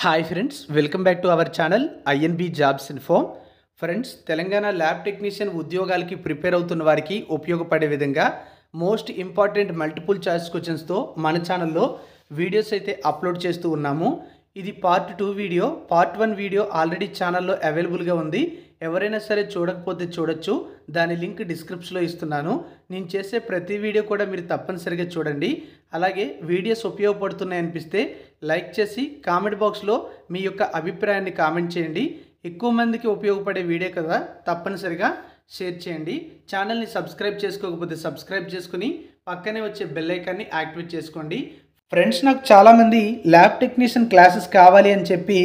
Hi friends, welcome back to our channel INB jobs info. Friends, Telangana lab technician ఉద్యోగాలకి prepare అవుతున్న వారికి ఉపయోగపడే విధంగా మోస్ట్ ఇంపార్టెంట్ మల్టిపుల్ చాయిస్ క్వశ్చన్స్తో మన ఛానల్లో వీడియోస్ అయితే అప్లోడ్ చేస్తూ ఉన్నాము. ఇది part 2 video. Part 1 video already ఛానల్లో అవైలబుల్గా ఉంది. ఎవరైనా సరే చూడకపోతే చూడొచ్చు. దాని లింక్ డిస్క్రిప్షన్లో ఇస్తున్నాను. నేను చేసే ప్రతి వీడియో కూడా మీరు తప్పనిసరిగా చూడండి. అలాగే వీడియోస్ ఉపయోగపడుతున్నాయి అనిపిస్తే లైక్ చేసి కామెంట్ బాక్స్లో మీ యొక్క అభిప్రాయాన్ని కామెంట్ చేయండి. ఎక్కువ మందికి ఉపయోగపడే వీడియో కదా, తప్పనిసరిగా షేర్ చేయండి. ఛానల్ని సబ్స్క్రైబ్ చేసుకోకపోతే సబ్స్క్రైబ్ చేసుకుని పక్కనే వచ్చే బెల్ ఐకాన్ని యాక్టివేట్ చేసుకోండి. ఫ్రెండ్స్, నాకు చాలామంది ల్యాబ్ టెక్నీషియన్ క్లాసెస్ కావాలి అని చెప్పి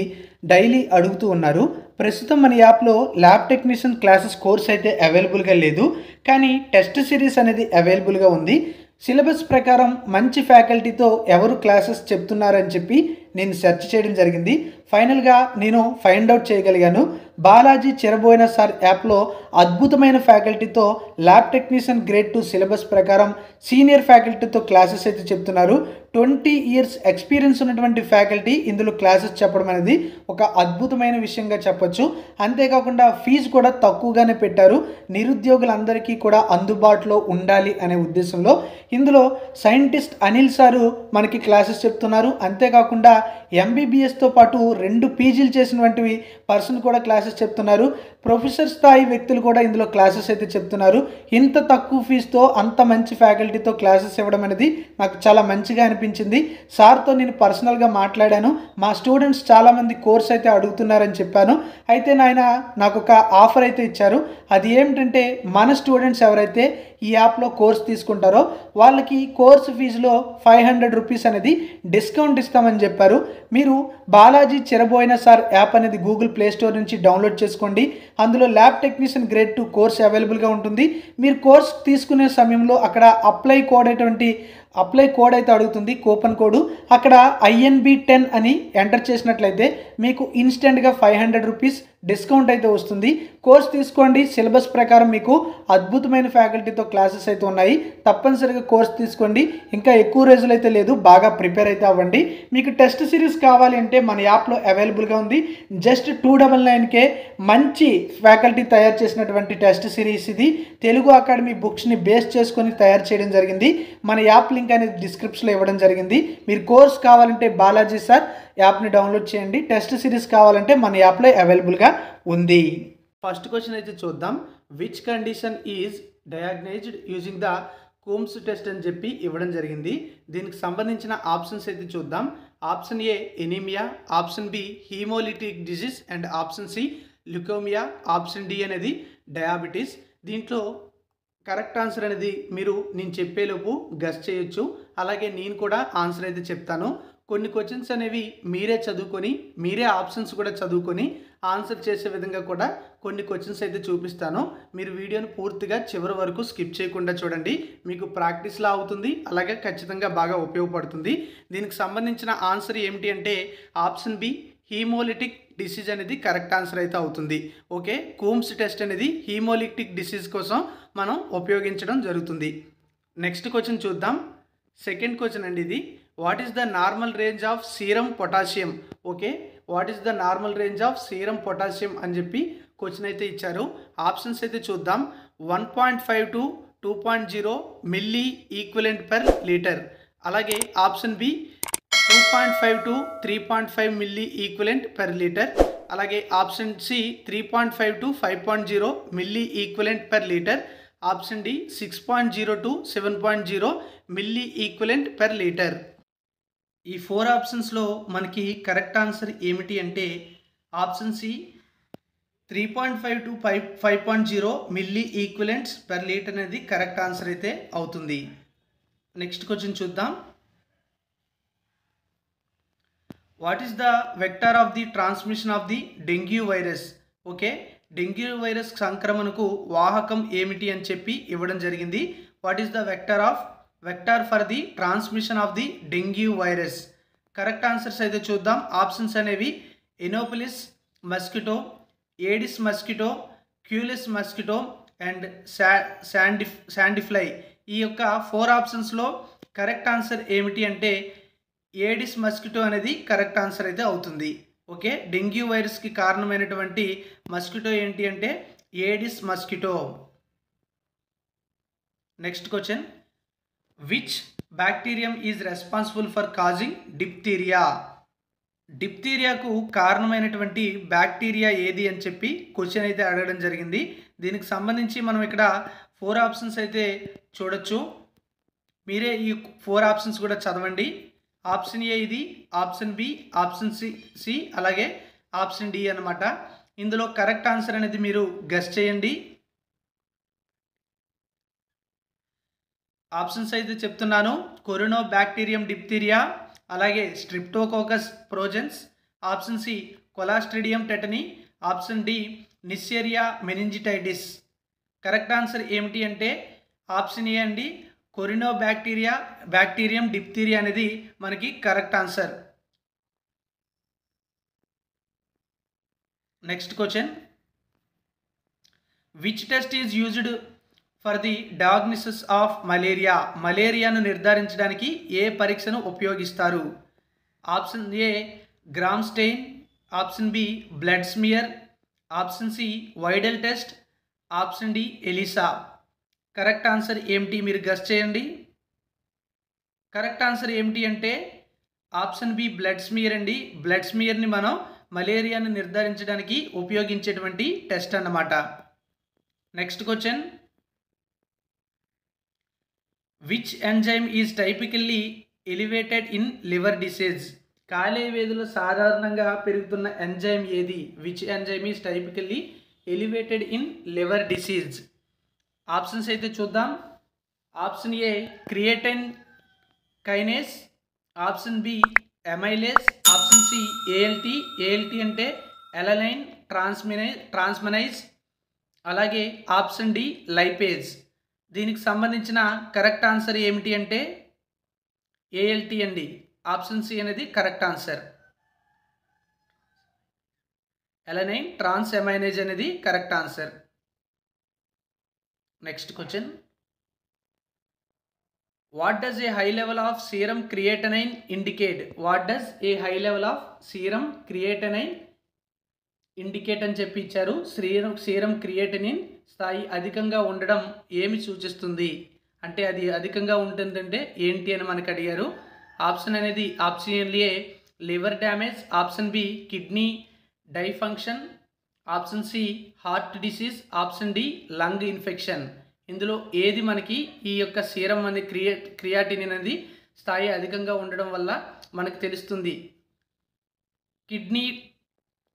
డైలీ అడుగుతూ ఉన్నారు. ప్రస్తుతం మన యాప్లో ల్యాబ్ టెక్నీషియన్ క్లాసెస్ కోర్స్ అయితే అవైలబుల్గా లేదు, కానీ టెస్ట్ సిరీస్ అనేది అవైలబుల్గా ఉంది. సిలబస్ ప్రకారం మంచి ఫ్యాకల్టీతో ఎవరు క్లాసెస్ చెప్తున్నారని చెప్పి నేను సెర్చ్ చేయడం జరిగింది. ఫైనల్గా నేను ఫైండ్ అవుట్ చేయగలిగాను. బాలాజీ చెరబోయిన సార్ యాప్లో అద్భుతమైన ఫ్యాకల్టీతో ల్యాబ్ టెక్నీషియన్ గ్రేడ్ 2 సిలబస్ ప్రకారం సీనియర్ ఫ్యాకల్టీతో క్లాసెస్ అయితే చెప్తున్నారు. 20 ఇయర్స్ ఎక్స్పీరియన్స్ ఉన్నటువంటి ఫ్యాకల్టీ ఇందులో క్లాసెస్ చెప్పడం అనేది ఒక అద్భుతమైన విషయంగా చెప్పొచ్చు. అంతేకాకుండా ఫీజు కూడా తక్కువగానే పెట్టారు. నిరుద్యోగులందరికీ కూడా అందుబాటులో ఉండాలి అనే ఉద్దేశంలో ఇందులో సైంటిస్ట్ అనిల్ సారు మనకి క్లాసెస్ చెప్తున్నారు. అంతేకాకుండా ఎంబీబీఎస్తో పాటు 2 పీజీలు చేసినటువంటి పర్సన్ కూడా క్లాసెస్ చెప్తున్నారు. ప్రొఫెసర్ స్థాయి వ్యక్తులు కూడా ఇందులో క్లాసెస్ అయితే చెప్తున్నారు. ఇంత తక్కువ ఫీజుతో అంత మంచి ఫ్యాకల్టీతో క్లాసెస్ ఇవ్వడం అనేది నాకు చాలా మంచిగా అనిపించింది. సార్తో నేను పర్సనల్గా మాట్లాడాను. మా స్టూడెంట్స్ చాలామంది కోర్స్ అయితే అడుగుతున్నారని చెప్పాను. అయితే నాకు ఒక ఆఫర్ అయితే ఇచ్చారు. అది ఏమిటంటే, మన స్టూడెంట్స్ ఎవరైతే ఈ యాప్లో కోర్స్ తీసుకుంటారో వాళ్ళకి కోర్సు ఫీజులో 500 రూపీస్ అనేది డిస్కౌంట్ ఇస్తామని చెప్పారు. మీరు బాలాజీ చెరబోయిన సార్ యాప్ అనేది గూగుల్ ప్లే స్టోర్ నుంచి డౌన్లోడ్ చేసుకోండి. అందులో ల్యాబ్ టెక్నీషియన్ గ్రేడ్ 2 కోర్స్ అవైలబుల్గా ఉంటుంది. మీరు కోర్స్ తీసుకునే సమయంలో అక్కడ అప్లై కోడ్ అయితే అడుగుతుంది, కూపన్ కోడ్. అక్కడ INB10 అని ఎంటర్ చేసినట్లయితే మీకు ఇన్స్టెంట్గా 500 రూపీస్ డిస్కౌంట్ అయితే వస్తుంది. కోర్స్ తీసుకోండి. సిలబస్ ప్రకారం మీకు అద్భుతమైన ఫ్యాకల్టీతో క్లాసెస్ అయితే ఉన్నాయి. తప్పనిసరిగా కోర్స్ తీసుకోండి. ఇంకా ఎక్కువ రోజులు అయితే లేదు, బాగా ప్రిపేర్ అయితే అవ్వండి. మీకు టెస్ట్ సిరీస్ కావాలి అంటే మన యాప్లో అవైలబుల్గా ఉంది. జస్ట్ 299కే మంచి ఫ్యాకల్టీ తయారు చేసినటువంటి టెస్ట్ సిరీస్ ఇది. తెలుగు అకాడమీ బుక్స్ని బేస్ చేసుకొని తయారు చేయడం జరిగింది. మన యాప్ లింక్ అనేది డిస్క్రిప్షన్లో ఇవ్వడం జరిగింది. మీరు కోర్స్ కావాలంటే బాలాజీ సార్ యాప్ని డౌన్లోడ్ చేయండి. టెస్ట్ సిరీస్ కావాలంటే మన యాప్లో అవైలబుల్గా ఉంది. ఫస్ట్ క్వశ్చన్ అయితే చూద్దాం. Which condition is diagnosed using the Coombs test అని చెప్పి ఇవ్వడం జరిగింది. దీనికి సంబంధించిన ఆప్షన్స్ అయితే చూద్దాం. Option A anaemia, option B haemolytic disease and option C leukaemia, option D అనేది డయాబెటీస్. దీంట్లో కరెక్ట్ ఆన్సర్ అనేది మీరు నేను చెప్పేలోపు గెస్ చేయొచ్చు. అలాగే నేను కూడా ఆన్సర్ అయితే చెప్తాను. కొన్ని క్వశ్చన్స్ అనేవి మీరే చదువుకొని, మీరే ఆప్షన్స్ కూడా చదువుకొని ఆన్సర్ చేసే విధంగా కూడా కొన్ని క్వశ్చన్స్ అయితే చూపిస్తాను. మీరు వీడియోని పూర్తిగా చివరి వరకు స్కిప్ చేయకుండా చూడండి. మీకు ప్రాక్టీస్లా అవుతుంది, అలాగే ఖచ్చితంగా బాగా ఉపయోగపడుతుంది. దీనికి సంబంధించిన ఆన్సర్ ఏమిటి అంటే ఆప్షన్ బి హీమోలిటిక్ డిసీజ్ అనేది కరెక్ట్ ఆన్సర్ అయితే అవుతుంది. ఓకే, కూమ్స్ టెస్ట్ అనేది హీమోలిటిక్ డిసీజ్ కోసం మనం ఉపయోగించడం జరుగుతుంది. నెక్స్ట్ క్వశ్చన్ చూద్దాం. సెకండ్ క్వశ్చన్ అండి ఇది. What is the normal range of serum potassium? Okay, what is the normal range of serum potassium అని చెప్పి క్వశ్చన్ అయితే ఇచ్చారు. ఆప్షన్స్ అయితే చూద్దాం. 1.5 to 2.0 milliequivalent per litre. అలాగే option B 2.5 to 3.5 milliequivalent per litre. అలాగే option C 3.5 to 5.0 milliequivalent per litre. Option D 6.0 to 7.0 milliequivalent per litre. ఈ 4 ఆప్షన్స్లో మనకి కరెక్ట్ ఆన్సర్ ఏమిటి అంటే option C 3.5 to 5.0 milliequivalents per litre అనేది correct answer అయితే అవుతుంది. Next question చూద్దాం. What is the vector of the transmission of the dengue virus? Okay, dengue virus సంక్రమణకు వాహకం ఏమిటి అని చెప్పి ఇవ్వడం జరిగింది. What is the vector for the transmission of the dengue virus? Correct answers అయితే చూద్దాం. ఆప్షన్స్ అనేవి Anopheles mosquito, Aedes mosquito, Culex mosquito and sandfly. ఈ యొక్క 4 ఆప్షన్స్లో కరెక్ట్ ఆన్సర్ ఏమిటి అంటే ఏడిస్ మస్కిటో అనేది కరెక్ట్ ఆన్సర్ అయితే అవుతుంది. ఓకే, డెంగ్యూ వైరస్కి కారణమైనటువంటి మస్కిటో ఏంటి అంటే Aedes mosquito. Next question, which bacterium is responsible for causing diphtheria? డిప్తీరియాకు కారణమైనటువంటి బ్యాక్టీరియా ఏది అని చెప్పి క్వశ్చన్ అయితే అడగడం జరిగింది. దీనికి సంబంధించి మనం ఇక్కడ 4 ఆప్షన్స్ అయితే చూడొచ్చు. మీరే ఈ 4 ఆప్షన్స్ కూడా చదవండి. ఆప్షన్ ఏ ఇది, ఆప్షన్ బి, ఆప్షన్ సి అలాగే ఆప్షన్ డి అనమాట. ఇందులో కరెక్ట్ ఆన్సర్ అనేది మీరు గెస్ చేయండి. ఆప్షన్స్ అయితే చెప్తున్నాను. కొరినోబాక్టీరియం డిప్తీరియా, అలాగే Streptococcus pyogenes, option C Clostridium tetani, option D Neisseria meningitidis. Correct answer ఏమిటి అంటే ఆప్షన్ ఏ అండి, బ్యాక్టీరియం డిప్తీరియా అనేది మనకి correct answer. Next question, which test is used for the diagnosis of malaria? మలేరియాను నిర్ధారించడానికి ఏ పరీక్షను ఉపయోగిస్తారు? Option A Gram stain, option B blood smear, option C Widal test, option D ELISA. Correct answer ఏమిటి మీరు guess చేయండి. Correct answer ఏమిటి అంటే ఆప్షన్ బి బ్లడ్ స్మియర్ అండి. బ్లడ్ స్మియర్ని మనం మలేరియాను నిర్ధారించడానికి ఉపయోగించేటువంటి టెస్ట్ అన్నమాట. Next question, which enzyme is typically elevated in liver disease? కాలేయ వ్యాధులు సాధారణంగా పెరుగుతున్న ఎంజైమ్ ఏది? Which enzyme is typically elevated in liver disease? Options అయితే చూద్దాం. Option A creatine kinase, option B amylase, option C ALT అంటే alanine transaminase, అలాగే option D lipase. దీనికి సంబంధించిన కరెక్ట్ ఆన్సర్ ఏమిటి అంటే ఏఎల్టీ అండి. ఆప్షన్ సి అనేది కరెక్ట్ ఆన్సర్. ఎలనైన్ ట్రాన్స్ఎమైనేజ్ అనేది correct answer. Next question, what does a high level of serum creatinine indicate? What does a high level of serum creatinine indicate అని చెప్పి ఇచ్చారు. Serum క్రియేటనిన్ స్థాయి అధికంగా ఉండడం ఏమి సూచిస్తుంది అంటే అది అధికంగా ఉంటుందంటే ఏంటి అని మనకు అడిగారు. ఆప్షన్ అనేది option A liver damage, option B kidney dysfunction, option C heart disease, option D lung infection. ఇందులో ఏది మనకి ఈ యొక్క సీరం అనేది క్రియాటినిన్ అనేది స్థాయి అధికంగా ఉండడం వల్ల మనకు తెలుస్తుంది? కిడ్నీ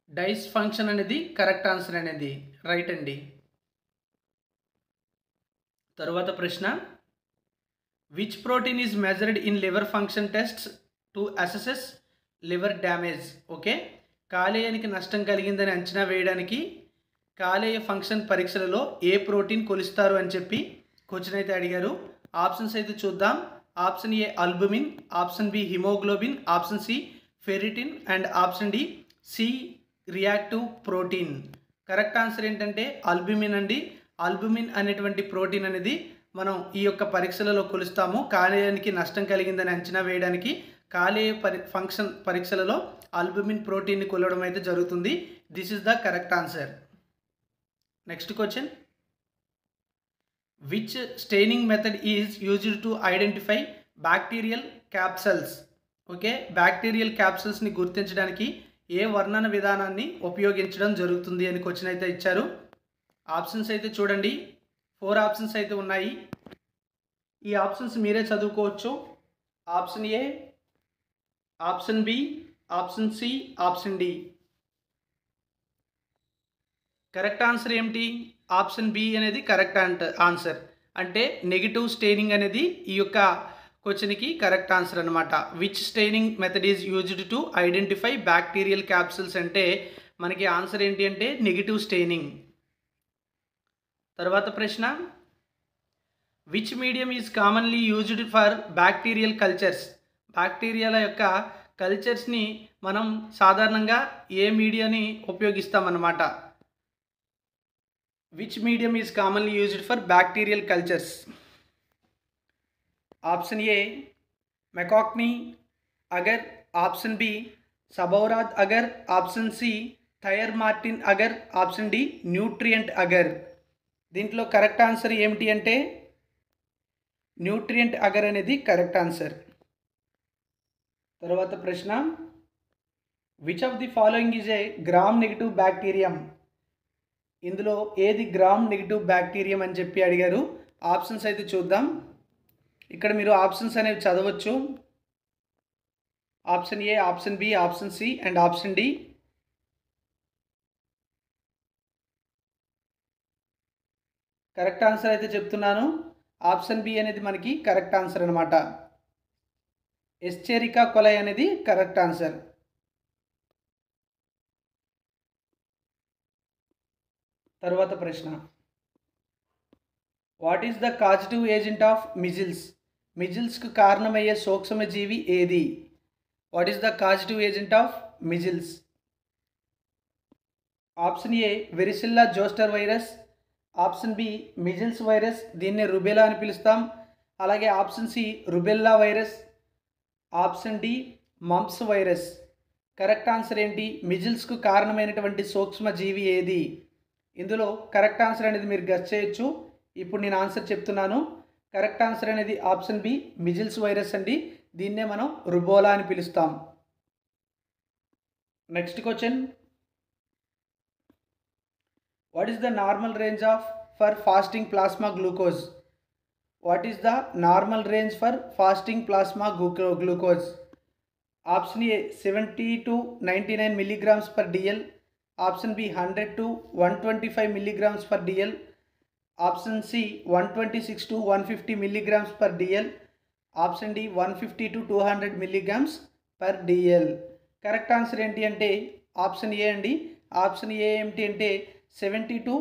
డైస్ఫంక్షన్ అనేది కరెక్ట్ ఆన్సర్ అనేది రైట్ అండి. తరువాత ప్రశ్న, which protein is measured in liver function tests to assess liver damage? Okay, కాలేయానికి నష్టం కలిగిందని అంచనా వేయడానికి కాలేయ ఫంక్షన్ పరీక్షలలో ఏ ప్రోటీన్ కొలుస్తారు అని చెప్పి క్వశ్చన్ అయితే అడిగారు. ఆప్షన్స్ అయితే చూద్దాం. Option A albumin, option B haemoglobin, option C ferritin and option D C reactive protein. Correct answer ఏంటంటే అల్బుమిన్ అండి. అల్బుమిన్ అనేటువంటి ప్రోటీన్ అనేది మనం ఈ యొక్క పరీక్షలలో కొలుస్తాము. కాలేయానికి నష్టం కలిగిందని అంచనా వేయడానికి కాలేయ ఫంక్షన్ పరీక్షలలో అల్బుమిన్ ప్రోటీన్ని కొలవడం అయితే జరుగుతుంది. This is the correct answer. Next question, which staining method is used to identify bacterial capsules? Okay, bacterial క్యాప్సల్స్ని గుర్తించడానికి ఏ వర్ణన విధానాన్ని ఉపయోగించడం జరుగుతుంది అని క్వశ్చన్ అయితే ఇచ్చారు. ఆప్షన్స్ అయితే చూడండి. 4 ఆప్షన్స్ అయితే ఉన్నాయి. ఈ ఆప్షన్స్ మీరే చదువుకోవచ్చు. Option A, option B, option C, option D. Correct answer ఏమిటి? ఆప్షన్ బి అనేది కరెక్ట్ ఆన్సర్. అంటే నెగిటివ్ స్టెయినింగ్ అనేది ఈ యొక్క క్వశ్చన్కి కరెక్ట్ ఆన్సర్ అనమాట. Which staining method is used to identify bacterial capsules అంటే మనకి ఆన్సర్ ఏంటి అంటే నెగిటివ్ స్టెయినింగ్. తర్వాత ప్రశ్న, which medium is commonly used for bacterial cultures? బ్యాక్టీరియాల యొక్క కల్చర్స్ని మనం సాధారణంగా ఏ మీడియాని ఉపయోగిస్తామన్నమాట. Which medium is commonly used for bacterial cultures? Option A MacConkey, agar, option B Sabouraud agar, option C Thayer Martin agar, option D nutrient agar. దీంట్లో correct answer ఏమిటి అంటే న్యూట్రియంట్ అగర్ అనేది కరెక్ట్ ఆన్సర్. తర్వాత ప్రశ్న, which of the following is a Gram negative bacterium? ఇందులో ఏది gram negative bacterium అని చెప్పి అడిగారు. ఆప్షన్స్ అయితే చూద్దాం. ఇక్కడ మీరు ఆప్షన్స్ అనేవి చదవచ్చు. Option A, option B, option C and option D. Correct answer అయితే చెప్తున్నాను. ఆప్షన్ బి అనేది మనకి కరెక్ట్ ఆన్సర్ అనమాట. ఎస్చెరికా కొలై అనేది కరెక్ట్ ఆన్సర్. తర్వాత ప్రశ్న, what is the causative agent of measles? మిజిల్స్కు కారణమయ్యే సూక్ష్మజీవి ఏది? What is the causative agent of measles? Option A varicella zoster virus, option B measles virus, దీన్ని రుబెలా అని పిలుస్తాం. అలాగే option C rubella virus, option D mumps virus. Correct answer ఏంటి? మిజిల్స్కు కారణమైనటువంటి సూక్ష్మజీవి ఏది? ఇందులో కరెక్ట్ ఆన్సర్ అనేది మీరు గెస్ చేయొచ్చు. ఇప్పుడు నేను ఆన్సర్ చెప్తున్నాను. కరెక్ట్ ఆన్సర్ అనేది ఆప్షన్ బి మిజిల్స్ వైరస్ అండి. దీన్నే మనం రుబోలా అని పిలుస్తాం. Next question, what is the normal range for fasting plasma glucose? What is the normal range for fasting plasma glucose? Option A 70 to 99 milligrams per DL, option B 100 to 125 milligrams per DL, option C 126 to 150 milligrams per DL, option D 150 to 200 milligrams per DL. Correct answer ఏంటి అంటే option A అండి. Option A ఏంటి అంటే 70 to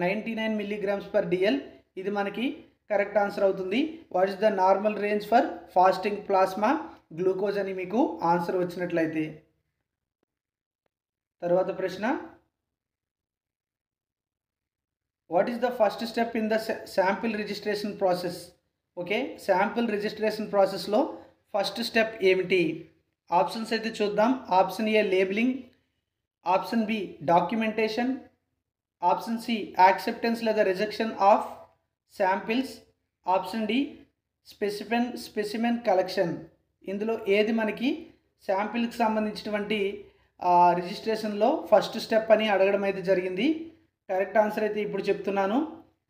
99 milligrams per DL. ఇది మనకి correct answer అవుతుంది. What is the normal range for fasting plasma glucose అని మీకు ఆన్సర్ వచ్చినట్లయితే. తర్వాత ప్రశ్న, what is the first step in the sample registration process? Okay, sample registration ప్రాసెస్లో ఫస్ట్ స్టెప్ ఏమిటి? ఆప్షన్స్ అయితే చూద్దాం. Option A labelling, option B documentation, option C acceptance లేదా rejection of samples, option D specimen collection. ఇందులో ఏది మనకి శాంపిల్కి సంబంధించినటువంటి రిజిస్ట్రేషన్లో first step అని అడగడం అయితే జరిగింది. కరెక్ట్ ఆన్సర్ అయితే ఇప్పుడు చెప్తున్నాను.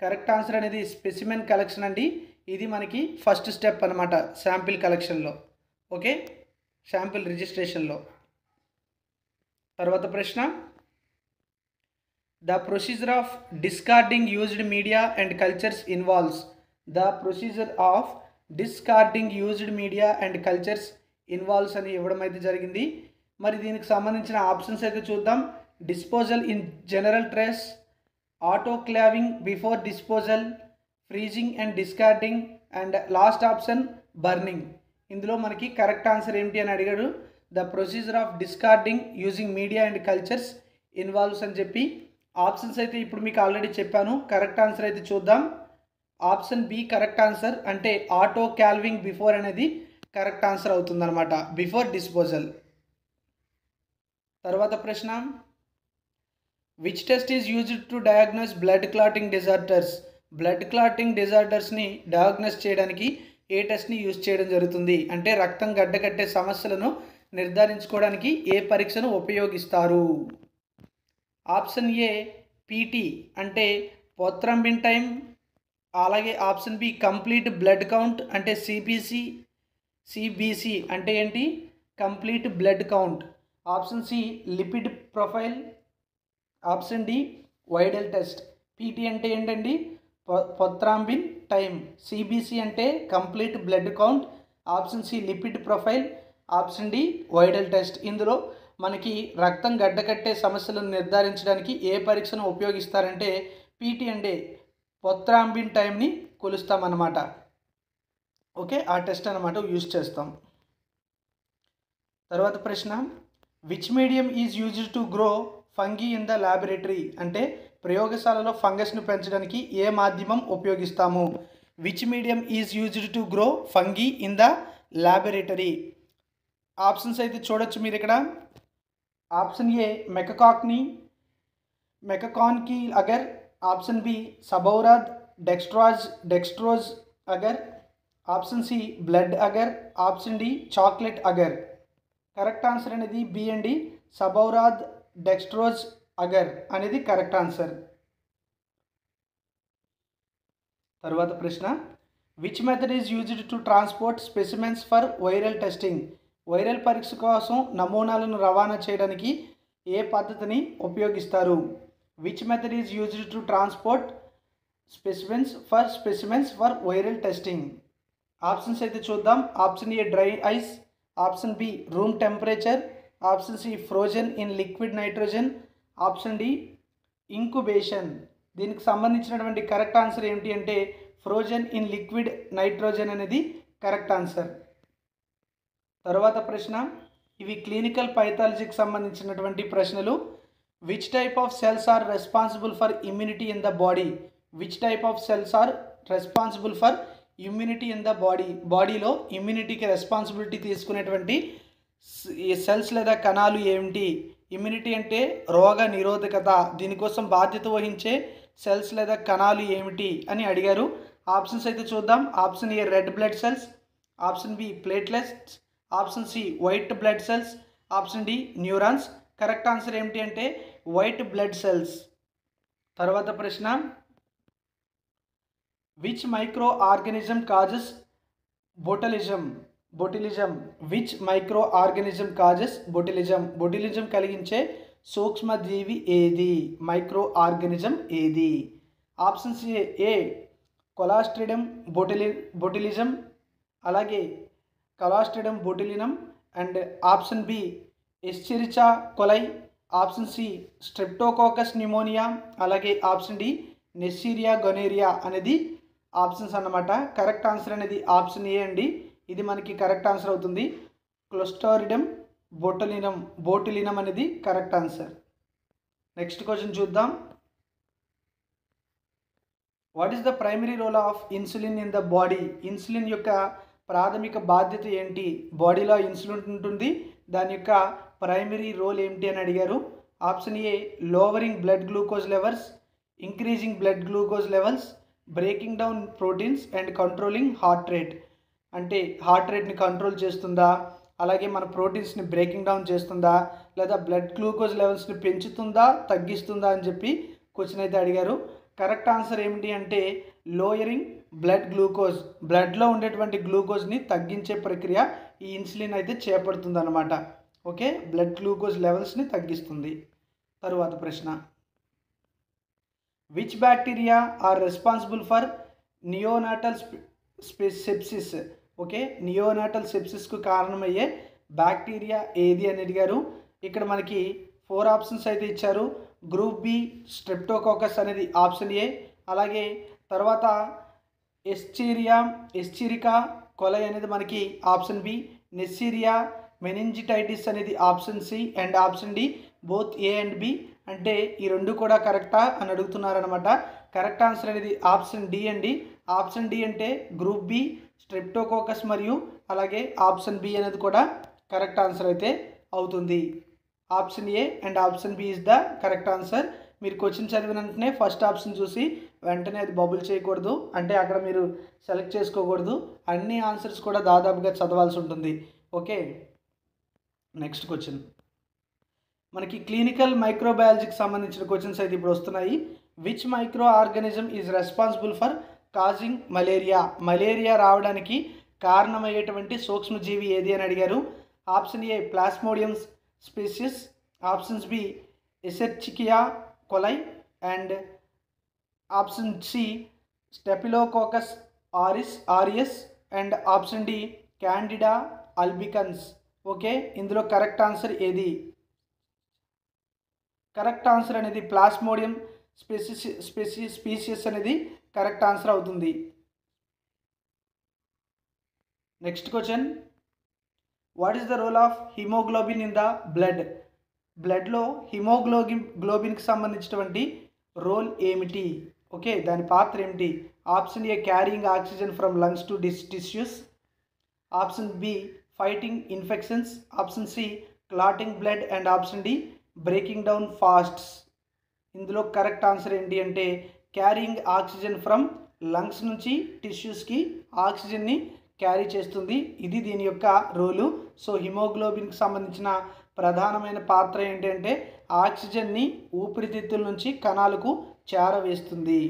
కరెక్ట్ ఆన్సర్ అనేది స్పెసిమెన్ కలెక్షన్ అండి. ఇది మనకి ఫస్ట్ స్టెప్ అనమాట శాంపిల్ కలెక్షన్లో. ఓకే, శాంపిల్ రిజిస్ట్రేషన్లో. తర్వాత ప్రశ్న, the procedure of discarding used media and cultures involves. The procedure of discarding used media and cultures involves అని ఇవ్వడం అయితే జరిగింది. మరి దీనికి సంబంధించిన ఆప్షన్స్ అయితే చూద్దాం. Disposal in general trace, autoclaving before disposal, freezing and discarding and last option burning. ఇందులో మనకి కరెక్ట్ ఆన్సర్ ఏమిటి అని అడిగాడు. The procedure of discarding using media and cultures involves అని చెప్పి ఆప్షన్స్ అయితే ఇప్పుడు మీకు ఆల్రెడీ చెప్పాను. కరెక్ట్ ఆన్సర్ అయితే చూద్దాం. ఆప్షన్ బి కరెక్ట్ ఆన్సర్, అంటే ఆటో క్యాల్వింగ్ బిఫోర్ అనేది కరెక్ట్ ఆన్సర్ అవుతుందన్నమాట, బిఫోర్ డిస్పోజల్. తర్వాత ప్రశ్న, which test is used to diagnose blood clotting disorders? Blood clotting డిజార్డర్స్ని డయాగ్నోస్ చేయడానికి ఏ టెస్ట్ని యూజ్ చేయడం జరుగుతుంది? అంటే రక్తం గడ్డకట్టే సమస్యలను నిర్ధారించుకోవడానికి ఏ పరీక్షను ఉపయోగిస్తారు? ఆప్షన్ ఏ పీటీ అంటే పోత్రంబిన్ టైం, అలాగే option B complete blood count అంటే సిబిసి అంటే ఏంటి complete blood count, option C lipid profile, option D Widal test. PT అంటే ఏంటండి పోత్రాంబిన్ టైం, సిబిసి అంటే complete blood count, option C lipid profile, option D Widal test. ఇందులో మనకి రక్తం గడ్డకట్టే సమస్యలను నిర్ధారించడానికి ఏ పరీక్షను ఉపయోగిస్తారంటే పీటీ అంటే పోత్రాంబిన్ టైంని కొలుస్తామన్నమాట. ఓకే, ఆ టెస్ట్ అన్నమాట యూజ్ చేస్తాం. తర్వాత ప్రశ్న, which medium is used to grow fungi in the laboratory? అంటే ప్రయోగశాలలో ఫంగస్ను పెంచడానికి ఏ మాధ్యమం ఉపయోగిస్తాము? Which medium is used to grow fungi in the laboratory? Options అయితే చూడొచ్చు మీరు ఇక్కడ. Option A MacConkey MacConkey agar, option B Sabouraud dextrose agar, option C blood agar, option D chocolate agar. Correct answer అనేది B అండి, Sabouraud dextrose agar అనేది correct answer. తర్వాత ప్రశ్న, which method is used to transport specimens for viral testing? Viral పరీక్ష కోసం నమూనాలను రవాణా చేయడానికి ఏ పద్ధతిని ఉపయోగిస్తారు? Which method is used to transport specimens for viral testing? Options అయితే చూద్దాం. Option A dry ice, option B room temperature, option C frozen in liquid nitrogen, option D incubation. దీనికి సంబంధించినటువంటి కరెక్ట్ ఆన్సర్ ఏమిటి అంటే ఫ్రోజన్ ఇన్ లిక్విడ్ నైట్రోజన్ అనేది correct answer. తర్వాత ప్రశ్న, ఇవి క్లినికల్ పైథాలజీకి సంబంధించినటువంటి ప్రశ్నలు. Which type of cells are responsible for immunity in the body? Which type of cells are responsible for immunity in the body? బాడీలో ఇమ్యూనిటీకి రెస్పాన్సిబిలిటీ తీసుకునేటువంటి సెల్స్ లేదా కణాలు ఏమిటి? ఇమ్యూనిటీ అంటే రోగ నిరోధకత, దీనికోసం బాధ్యత వహించే సెల్స్ లేదా కణాలు ఏమిటి అని అడిగారు. ఆప్షన్స్ అయితే చూద్దాం. Option A red blood cells, option B platelets, option C white blood cells, option D neurons. Correct answer ఏమిటి అంటే వైట్ బ్లడ్ సెల్స్. తర్వాత ప్రశ్న, which microorganism causes botulism? Which microorganism causes botulism? Botulism కలిగించే సూక్ష్మజీవి ఏది? Microorganism ఏది? Options A Clostridium botulism, అలాగే Clostridium botulinum, and option B Escherichia coli, option C Streptococcus pneumoniae, అలాగే option D Neisseria gonorrhoeae అనేది options అన్నమాట. Correct answer అనేది option A అండి, ఇది మనకి కరెక్ట్ ఆన్సర్ అవుతుంది. క్లోస్ట్రిడియం బోటిలినం అనేది కరెక్ట్ ఆన్సర్. నెక్స్ట్ క్వశ్చన్ చూద్దాం. What is the primary role of insulin in the body? Insulin యొక్క ప్రాథమిక బాధ్యత ఏంటి? బాడీలో ఇన్సులిన్ ఉంటుంది, దాని యొక్క ప్రైమరీ రోల్ ఏమిటి అని అడిగారు. Option A lowering blood glucose levels, increasing blood glucose levels, breaking down proteins and controlling heart rate. అంటే హార్ట్ రేట్ని కంట్రోల్ చేస్తుందా, అలాగే మన ప్రోటీన్స్ని బ్రేకింగ్ డౌన్ చేస్తుందా, లేదా బ్లడ్ గ్లూకోజ్ లెవెల్స్ని పెంచుతుందా తగ్గిస్తుందా అని చెప్పి క్వశ్చన్ అయితే అడిగారు. కరెక్ట్ ఆన్సర్ ఏమిటి అంటే లోయరింగ్ బ్లడ్ గ్లూకోజ్, బ్లడ్లో ఉండేటువంటి గ్లూకోజ్ని తగ్గించే ప్రక్రియ ఈ ఇన్సులిన్ అయితే చేపడుతుంది అనమాట. ఓకే, బ్లడ్ గ్లూకోజ్ లెవెల్స్ని తగ్గిస్తుంది. తరువాత ప్రశ్న, which bacteria are responsible for neonatal sepsis? Okay, neonatal సెప్సిస్కు కారణమయ్యే బ్యాక్టీరియా ఏది అని అడిగారు. ఇక్కడ మనకి 4 ఆప్షన్స్ అయితే ఇచ్చారు. గ్రూప్ బి స్ట్రెప్టోకోకస్ అనేది ఆప్షన్ ఏ, అలాగే తర్వాత ఎస్చెరికా కొలై అనేది మనకి ఆప్షన్ బి, నెస్సీరియా మెనింజిటైటిస్ అనేది option C, and option D both A and B. అంటే ఈ రెండు కూడా కరెక్టా అని అడుగుతున్నారనమాట. కరెక్ట్ ఆన్సర్ అనేది ఆప్షన్ డి అండి. ఆప్షన్ డి అంటే గ్రూప్ బి స్ట్రెప్టోకోకస్ మరియు అలాగే ఆప్షన్ బి అనేది కూడా కరెక్ట్ ఆన్సర్ అయితే అవుతుంది. Option A and option B is the correct answer. మీరు క్వశ్చన్ చదివిన వెంటనే ఫస్ట్ ఆప్షన్ చూసి వెంటనే అది బబుల్ చేయకూడదు, అంటే అక్కడ మీరు సెలెక్ట్ చేసుకోకూడదు. అన్ని ఆన్సర్స్ కూడా దాదాపుగా చదవాల్సి ఉంటుంది. ఓకే, నెక్స్ట్ క్వశ్చన్, మనకి క్లినికల్ మైక్రోబయాలజీకి సంబంధించిన క్వశ్చన్స్ అయితే ఇప్పుడు వస్తున్నాయి. Which microorganism is responsible for causing malaria? Malaria రావడానికి కారణమయ్యేటువంటి సూక్ష్మజీవి ఏది అని అడిగారు. Option A Plasmodium species, options B Escherichia coli, and option C Staphylococcus aureus, and option D Candida albicans. Okay, ఇందులో కరెక్ట్ ఆన్సర్ ఏది? కరెక్ట్ ఆన్సర్ అనేది Plasmodium species అనేది కరెక్ట్ ఆన్సర్ అవుతుంది. Next question, what is the role of haemoglobin in the blood? బ్లడ్లో హిమోగ్లోబిన్కి సంబంధించినటువంటి role ఏమిటి? Okay, దాని పాత్ర ఏమిటి? Option A carrying oxygen from lungs to tissues, option B fighting infections, option C clotting blood and option D breaking down fats. ఇందులో correct answer ఏంటి అంటే క్యారింగ్ ఆక్సిజన్ ఫ్రమ్ లంగ్స్ నుంచి టిష్యూస్కి ఆక్సిజన్ని క్యారీ చేస్తుంది. ఇది దీని యొక్క రోలు. సో హిమోగ్లోబిన్కి సంబంధించిన ప్రధానమైన పాత్ర ఏంటంటే ఆక్సిజన్ని ఊపిరితిత్తుల నుంచి కణాలకు చేరవేస్తుంది.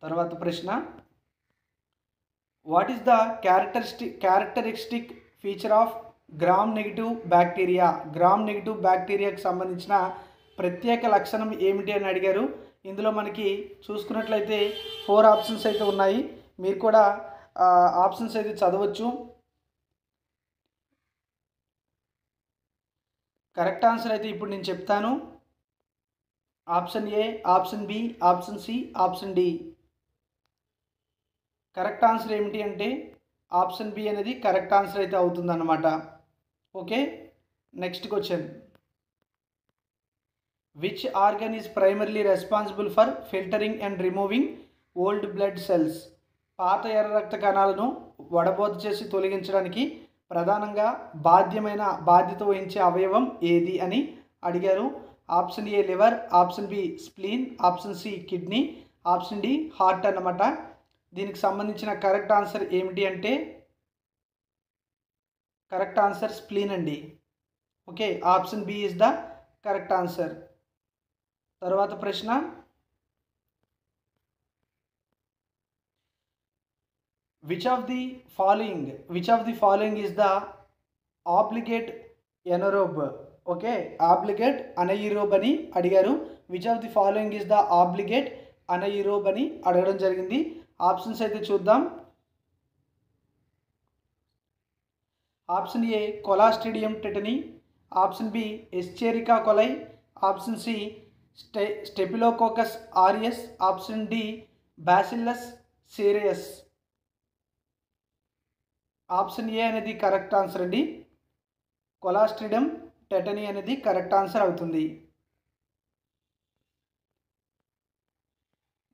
తర్వాత ప్రశ్న, what is the characteristic feature of Gram negative bacteria? Gram negative బ్యాక్టీరియాకి సంబంధించిన ప్రత్యేక లక్షణం ఏమిటి అని అడిగారు. ఇందులో మనకి చూసుకున్నట్లయితే 4 ఆప్షన్స్ అయితే ఉన్నాయి. మీరు కూడా ఆప్షన్స్ అయితే చదవచ్చు. కరెక్ట్ ఆన్సర్ అయితే ఇప్పుడు నేను చెప్తాను. Option A, option B, option C, option D. Correct answer ఏమిటి అంటే ఆప్షన్ బి అనేది కరెక్ట్ ఆన్సర్ అయితే అవుతుందన్నమాట. Okay, next question. Which organ is primarily responsible for filtering and removing old blood cells? పాత ఎర్ర రక్త కణాలను వడబోత చేసి తొలగించడానికి ప్రధానంగా బాధ్యత వహించే అవయవం ఏది అని అడిగారు. Option A liver, option B spleen, option C kidney, option D heart అన్నమాట. దీనికి సంబంధించిన కరెక్ట్ ఆన్సర్ ఏమిటి అంటే కరెక్ట్ ఆన్సర్ స్ప్లీన్ అండి. Okay, option B is the correct answer. తర్వాత ప్రశ్న, which of the following is the obligate anaerobe? Okay, obligate anaerobe అని అడిగారు. Which of the following is the obligate anaerobe అని అడగడం జరిగింది. ఆప్షన్స్ అయితే చూద్దాం. Option A Clostridium tetani, option B Escherichia coli, option C Staphylococcus aureus, option D Bacillus cereus. Option A అనేది correct answer అండి. Clostridium tetani అనేది correct answer అవుతుంది.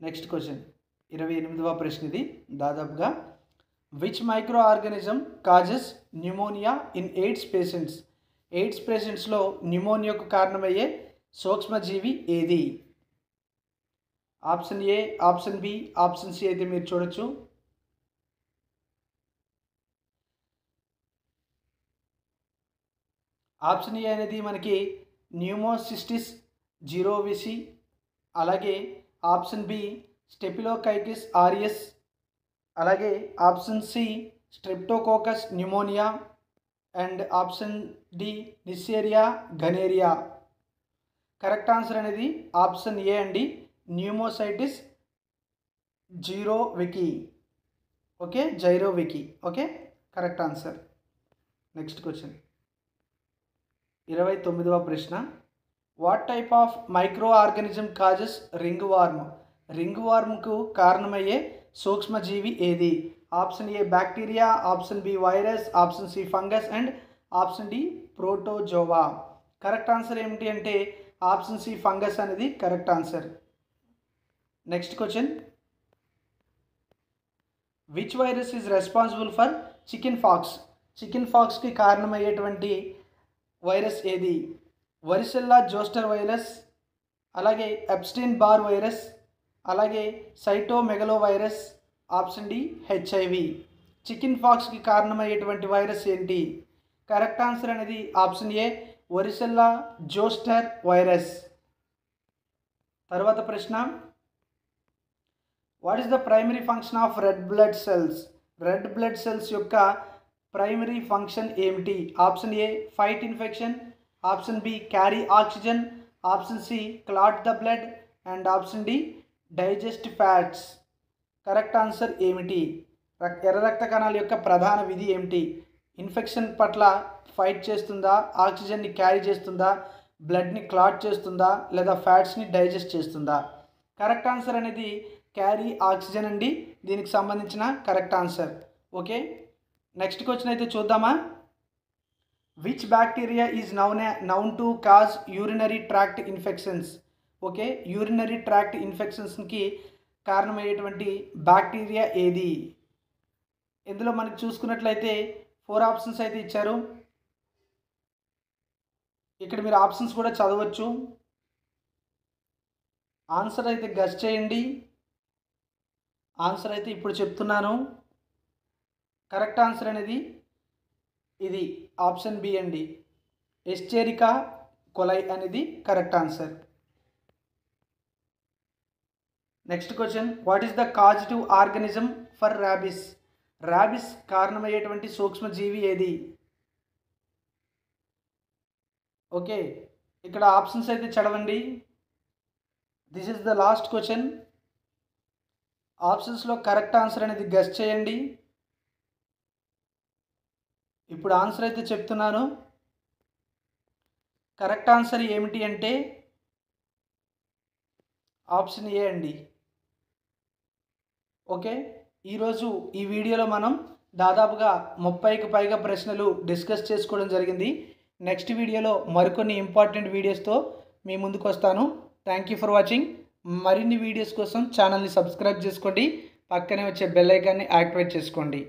Next question, 28వ ప్రశ్న ఇది దాదాపుగా. Which microorganism causes pneumonia in AIDS patients? AIDS పేషెంట్స్లో న్యూమోనియాకు కారణమయ్యే సూక్ష్మజీవి ఏది? Option A, option B, option C అయితే మీరు చూడొచ్చు. ఆప్షన్ ఏ అనేది మనకి న్యూమోసిస్టిస్ జిరోవిసి, అలాగే ఆప్షన్ బి స్టెఫిలోకైటిస్ ఆరియస్, అలాగే option C Streptococcus pneumoniae and option D Neisseria gonorrhoeae. Correct answer అనేది ఆప్షన్ ఏ అండి, Pneumocystis jirovecii. Okay, jirovecii. Okay, correct answer. Next question, 29వ ప్రశ్న. What type of microorganism causes ringworm? రింగ్ వార్మ్కు కారణమయ్యే సూక్ష్మజీవి ఏది? Option A bacteria, option B virus, option C fungus and option D protozoa. Correct answer ఏమిటి అంటే option C fungus అనేది correct answer. Next question, which virus is responsible for chickenpox? చికెన్ ఫాక్స్కి కారణమయ్యేటువంటి వైరస్ ఏది? వరిసెల్లా జోస్టర్ వైరస్, అలాగే Epstein Barr virus, అలాగే cytomegalovirus, option D HIV. చికెన్ ఫాక్స్కి కారణమయ్యేటువంటి వైరస్ ఏంటి? కరెక్ట్ ఆన్సర్ అనేది option A varicella zoster virus. తర్వాత ప్రశ్న, what is the primary function of red blood cells? Red blood cells యొక్క ప్రైమరీ ఫంక్షన్ ఏమిటి? Option A fight infection, option B carry oxygen, option C clot the blood and option D digest fats. Correct answer ఏమిటి? ఎర్ర రక్త కణాల యొక్క ప్రధాన విధి ఏమిటి? ఇన్ఫెక్షన్ పట్ల ఫైట్ చేస్తుందా, ఆక్సిజన్ని క్యారీ చేస్తుందా, బ్లడ్ని క్లాట్ చేస్తుందా, లేదా ఫ్యాట్స్ని డైజెస్ట్ చేస్తుందా? కరెక్ట్ ఆన్సర్ అనేది క్యారీ ఆక్సిజన్ అండి, దీనికి సంబంధించిన correct answer. Okay, next question అయితే చూద్దామా. Which bacteria is known to cause urinary tract infections? Okay, urinary tract ఇన్ఫెక్షన్స్కి కారణమయ్యేటువంటి బ్యాక్టీరియా ఏది? ఇందులో మనకి చూసుకున్నట్లయితే 4 ఆప్షన్స్ అయితే ఇచ్చారు. ఇక్కడ మీరు ఆప్షన్స్ కూడా చదవచ్చు. ఆన్సర్ అయితే గెస్ చేయండి. ఆన్సర్ అయితే ఇప్పుడు చెప్తున్నాను. కరెక్ట్ ఆన్సర్ అనేది ఇది ఆప్షన్ బి అండి. ఎస్చెరికా కొలై అనేది correct answer. Next question, what is the causative organism for rabies? Rabies కారణమయ్యేటువంటి సూక్ష్మజీవి ఏది? ఓకే, ఇక్కడ ఆప్షన్స్ అయితే చదవండి. This is the last question. ఆప్షన్స్లో కరెక్ట్ ఆన్సర్ అనేది గెస్ చేయండి. ఇప్పుడు ఆన్సర్ అయితే చెప్తున్నాను. కరెక్ట్ ఆన్సర్ ఏమిటి అంటే ఆప్షన్ ఏ అండి. ఓకే, ఈరోజు ఈ వీడియోలో మనం దాదాపుగా 30కి పైగా ప్రశ్నలు డిస్కస్ చేసుకోవడం జరిగింది. నెక్స్ట్ వీడియోలో మరికొన్ని ఇంపార్టెంట్ వీడియోస్తో మీ ముందుకు వస్తాను. Thank you for watching. మరిన్ని వీడియోస్ కోసం ఛానల్ని సబ్స్క్రైబ్ చేసుకోండి. పక్కనే వచ్చే బెల్ ఐకాన్ని యాక్టివేట్ చేసుకోండి.